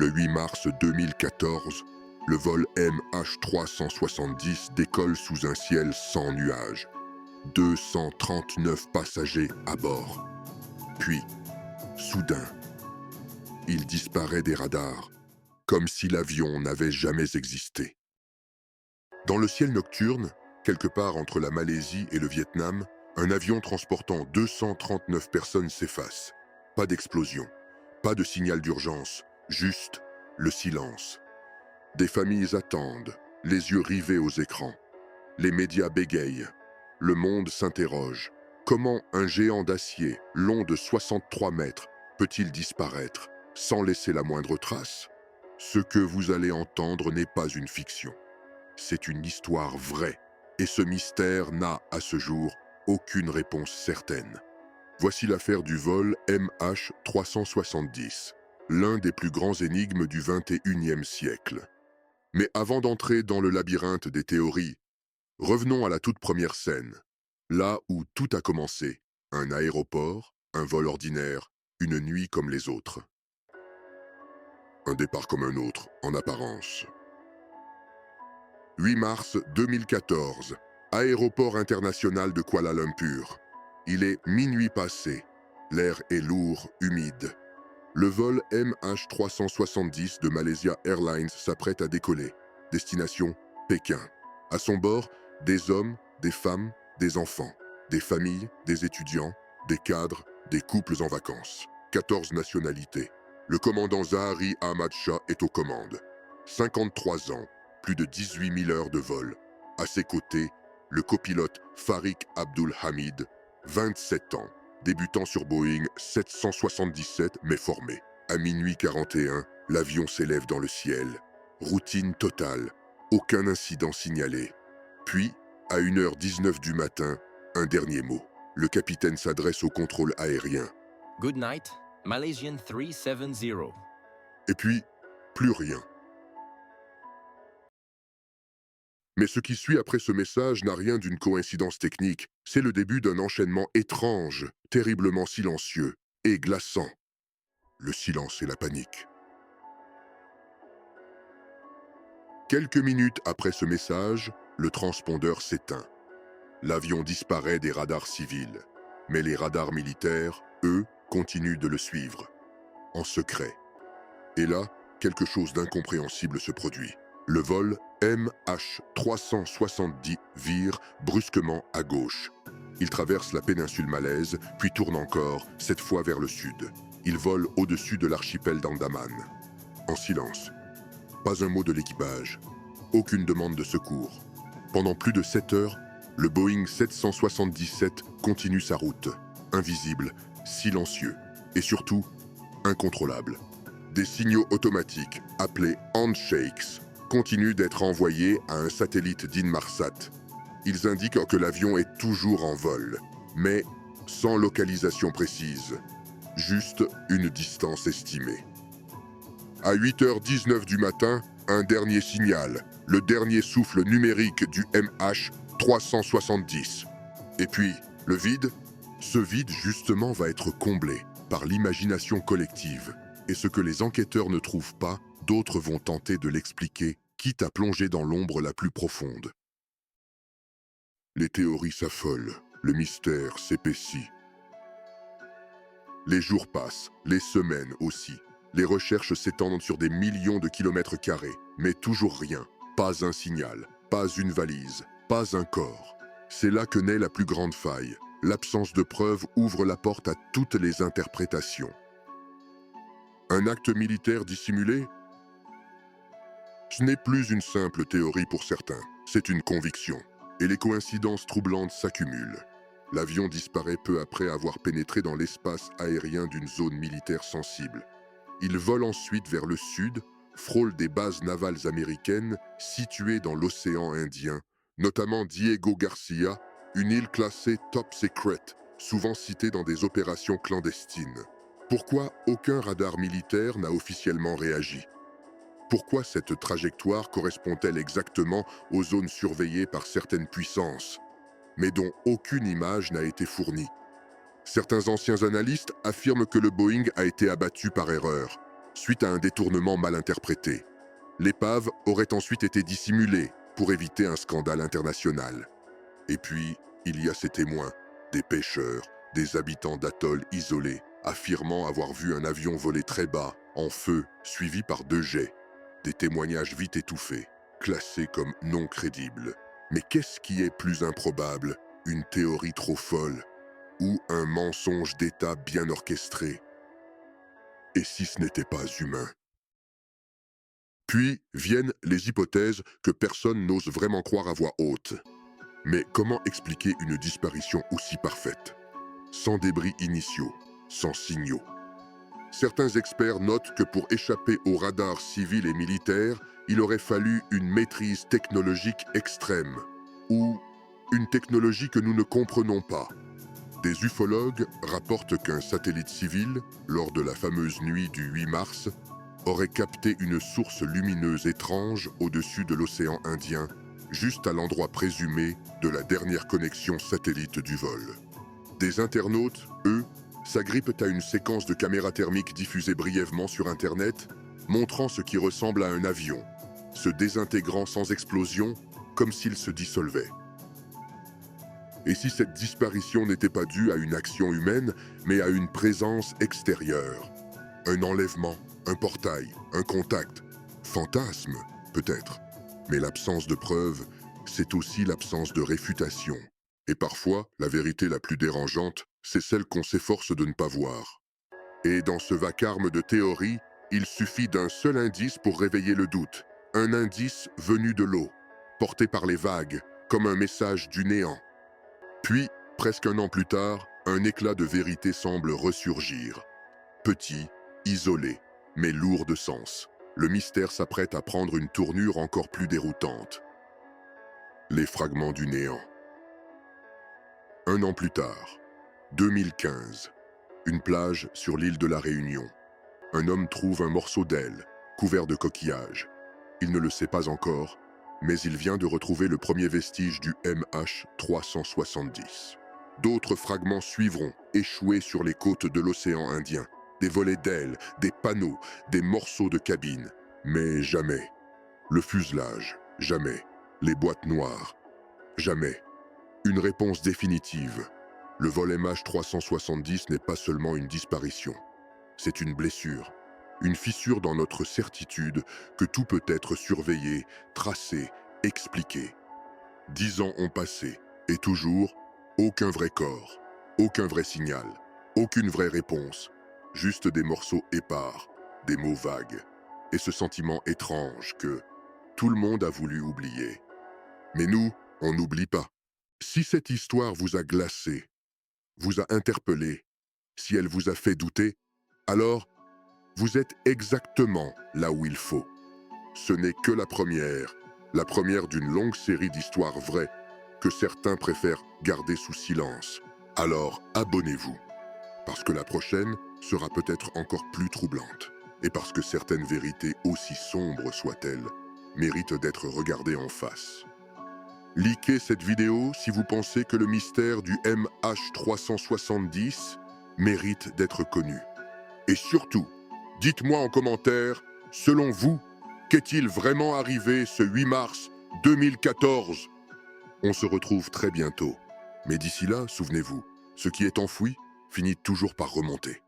Le 8 mars 2014, le vol MH370 décolle sous un ciel sans nuages. 239 passagers à bord. Puis, soudain, il disparaît des radars, comme si l'avion n'avait jamais existé. Dans le ciel nocturne, quelque part entre la Malaisie et le Vietnam, un avion transportant 239 personnes s'efface. Pas d'explosion, pas de signal d'urgence, juste le silence. Des familles attendent, les yeux rivés aux écrans. Les médias bégayent. Le monde s'interroge. Comment un géant d'acier, long de 63 mètres, peut-il disparaître sans laisser la moindre trace? Ce que vous allez entendre n'est pas une fiction. C'est une histoire vraie. Et ce mystère n'a, à ce jour, aucune réponse certaine. Voici l'affaire du vol MH370, l'un des plus grands énigmes du XXIe siècle. Mais avant d'entrer dans le labyrinthe des théories, revenons à la toute première scène, là où tout a commencé. Un aéroport, un vol ordinaire, une nuit comme les autres. Un départ comme un autre, en apparence. 8 mars 2014, aéroport international de Kuala Lumpur. Il est minuit passé, l'air est lourd, humide. Le vol MH370 de Malaysia Airlines s'apprête à décoller. Destination Pékin. À son bord, des hommes, des femmes, des enfants, des familles, des étudiants, des cadres, des couples en vacances. 14 nationalités. Le commandant Zahari Ahmad Shah est aux commandes. 53 ans, plus de 18 000 heures de vol. À ses côtés, le copilote Farik Abdul Hamid, 27 ans, débutant sur Boeing 777 mais formé. À minuit 41, l'avion s'élève dans le ciel. Routine totale, aucun incident signalé. Puis, à 1h19 du matin, un dernier mot. Le capitaine s'adresse au contrôle aérien. Good night, Malaysian 370. Et puis, plus rien. Mais ce qui suit après ce message n'a rien d'une coïncidence technique. C'est le début d'un enchaînement étrange, terriblement silencieux et glaçant. Le silence et la panique. Quelques minutes après ce message, le transpondeur s'éteint. L'avion disparaît des radars civils. Mais les radars militaires, eux, continuent de le suivre. En secret. Et là, quelque chose d'incompréhensible se produit. Le vol MH370 vire brusquement à gauche. Il traverse la péninsule malaise, puis tourne encore, cette fois vers le sud. Il vole au-dessus de l'archipel d'Andaman. En silence. Pas un mot de l'équipage. Aucune demande de secours. Pendant plus de 7 heures, le Boeing 777 continue sa route. Invisible, silencieux et surtout, incontrôlable. Des signaux automatiques, appelés handshakes, continuent d'être envoyés à un satellite d'Inmarsat. Ils indiquent que l'avion est toujours en vol, mais sans localisation précise, juste une distance estimée. À 8h19 du matin, un dernier signal, le dernier souffle numérique du MH370. Et puis, le vide? Ce vide justement va être comblé par l'imagination collective. Et ce que les enquêteurs ne trouvent pas, d'autres vont tenter de l'expliquer, quitte à plonger dans l'ombre la plus profonde. Les théories s'affolent, le mystère s'épaissit. Les jours passent, les semaines aussi. Les recherches s'étendent sur des millions de kilomètres carrés, mais toujours rien. Pas un signal, pas une valise, pas un corps. C'est là que naît la plus grande faille. L'absence de preuves ouvre la porte à toutes les interprétations. Un acte militaire dissimulé? Ce n'est plus une simple théorie pour certains, c'est une conviction. Et les coïncidences troublantes s'accumulent. L'avion disparaît peu après avoir pénétré dans l'espace aérien d'une zone militaire sensible. Il vole ensuite vers le sud, frôle des bases navales américaines situées dans l'océan Indien, notamment Diego Garcia, une île classée Top Secret, souvent citée dans des opérations clandestines. Pourquoi aucun radar militaire n'a officiellement réagi? Pourquoi cette trajectoire correspond-elle exactement aux zones surveillées par certaines puissances, mais dont aucune image n'a été fournie? Certains anciens analystes affirment que le Boeing a été abattu par erreur. suite à un détournement mal interprété. L'épave aurait ensuite été dissimulée pour éviter un scandale international. Et puis, il y a ces témoins, des pêcheurs, des habitants d'atolls isolés, affirmant avoir vu un avion voler très bas, en feu, suivi par 2 jets. Des témoignages vite étouffés, classés comme non crédibles. Mais qu'est-ce qui est plus improbable? Une théorie trop folle ou un mensonge d'État bien orchestré? Et si ce n'était pas humain? Puis viennent les hypothèses que personne n'ose vraiment croire à voix haute. Mais comment expliquer une disparition aussi parfaite? Sans débris initiaux, sans signaux. Certains experts notent que pour échapper aux radars civils et militaires, il aurait fallu une maîtrise technologique extrême, ou une technologie que nous ne comprenons pas. Des ufologues rapportent qu'un satellite civil, lors de la fameuse nuit du 8 mars, aurait capté une source lumineuse étrange au-dessus de l'océan Indien, juste à l'endroit présumé de la dernière connexion satellite du vol. Des internautes, eux, s'agrippent à une séquence de caméras thermiques diffusée brièvement sur Internet, montrant ce qui ressemble à un avion, se désintégrant sans explosion, comme s'il se dissolvait. Et si cette disparition n'était pas due à une action humaine, mais à une présence extérieure? Un enlèvement, un portail, un contact, fantasme, peut-être. Mais l'absence de preuves, c'est aussi l'absence de réfutation. Et parfois, la vérité la plus dérangeante, c'est celle qu'on s'efforce de ne pas voir. Et dans ce vacarme de théories, il suffit d'un seul indice pour réveiller le doute. Un indice venu de l'eau, porté par les vagues, comme un message du néant. Puis, presque un an plus tard, un éclat de vérité semble ressurgir. Petit, isolé, mais lourd de sens. Le mystère s'apprête à prendre une tournure encore plus déroutante. Les fragments du néant. Un an plus tard, 2015, une plage sur l'île de la Réunion. Un homme trouve un morceau d'aile, couvert de coquillages. Il ne le sait pas encore, mais il vient de retrouver le premier vestige du MH370. D'autres fragments suivront, échoués sur les côtes de l'océan Indien. Des volets d'ailes, des panneaux, des morceaux de cabine. Mais jamais. Le fuselage, jamais. Les boîtes noires, jamais. Une réponse définitive. Le vol MH370 n'est pas seulement une disparition. C'est une blessure. Une fissure dans notre certitude que tout peut être surveillé, tracé, expliqué. 10 ans ont passé, et toujours, aucun vrai corps, aucun vrai signal, aucune vraie réponse. Juste des morceaux épars, des mots vagues, et ce sentiment étrange que tout le monde a voulu oublier. Mais nous, on n'oublie pas. Si cette histoire vous a glacé, vous a interpellé, si elle vous a fait douter, alors vous êtes exactement là où il faut. Ce n'est que la première d'une longue série d'histoires vraies que certains préfèrent garder sous silence. Alors abonnez-vous, parce que la prochaine sera peut-être encore plus troublante, et parce que certaines vérités, aussi sombres soient-elles, méritent d'être regardées en face. Likez cette vidéo si vous pensez que le mystère du MH370 mérite d'être connu. Et surtout, dites-moi en commentaire, selon vous, qu'est-il vraiment arrivé ce 8 mars 2014? On se retrouve très bientôt. Mais d'ici là, souvenez-vous, ce qui est enfoui finit toujours par remonter.